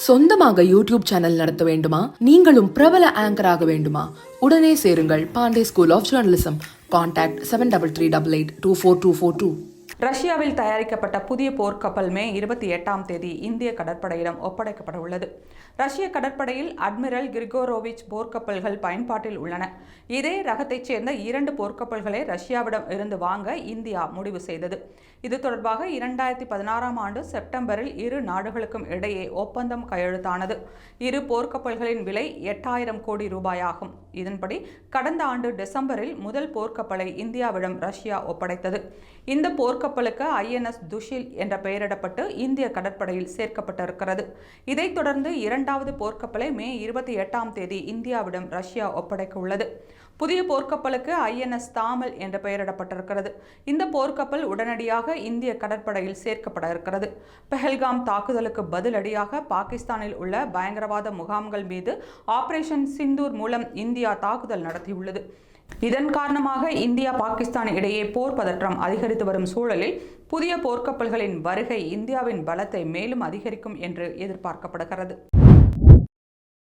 சொந்தமாக YouTube channel நடத்த வேண்டுமா? நீங்களும் பிரபல ஆங்கர் ஆக வேண்டுமா? உடனே சேருங்கள் Pandey school of journalism. Contact 7388242242. ரஷ்யாவில் தயாரிக்கப்பட்ட புதிய போர்க்கப்பல் மே 28ஆம் தேதி இந்திய கடற்படையிடம் ஒப்படைக்கப்பட உள்ளது. ரஷ்ய கடற்படையில் அட்மிரல் கிரிகோரோவிச் போர்க்கப்பல்கள் பயன்பாட்டில் உள்ளன. இதே ரகத்தைச் சேர்ந்த 2 போர்க்கப்பல்களை ரஷ்யாவிடம் இருந்து வாங்க இந்தியா முடிவு செய்தது. இது தொடர்பாக 2016ஆம் ஆண்டு செப்டம்பரில் இரு நாடுகளுக்கும் இடையே ஒப்பந்தம் கையெழுத்தானது. இரு போர்க்கப்பல்களின் விலை 8000 கோடி ரூபாயாகும். இதன்படி கடந்த ஆண்டு டிசம்பரில் முதல் போர்க்கப்பலை இந்தியாவிடம் ரஷ்யா ஒப்படைத்தது. இந்த போர்க்கப்பலுக்கு INS துஷில் என்ற பெயரிடப்பட்டு இந்திய கடற்படையில் சேர்க்கப்பட்டிருக்கிறது. இதைத் தொடர்ந்து 2வது போர்க்கப்பலை மே 28ஆம் தேதி இந்தியாவிடம் ரஷ்யா ஒப்படைக்க உள்ளது. புதிய போர்க்கப்பலுக்கு INS தாமல் என்ற பெயரிடப்பட்டிருக்கிறது. இந்த போர்க்கப்பல் உடனடியாக இந்திய கடற்படையில் சேர்க்கப்பட இருக்கிறது. பெஹல்காம் தாக்குதலுக்கு பதிலடியாக பாகிஸ்தானில் உள்ள பயங்கரவாத முகாம்கள் மீது ஆபரேஷன் சிந்தூர் மூலம் இந்தியா தாக்குதல் நடத்தியுள்ளது. இதன் காரணமாக இந்தியா பாகிஸ்தான் இடையே போர் பதற்றம் அதிகரித்து வரும் சூழலில் புதிய போர்க்கப்பல்களின் வருகை இந்தியாவின் பலத்தை மேலும் அதிகரிக்கும் என்று எதிர்பார்க்கப்படுகிறது.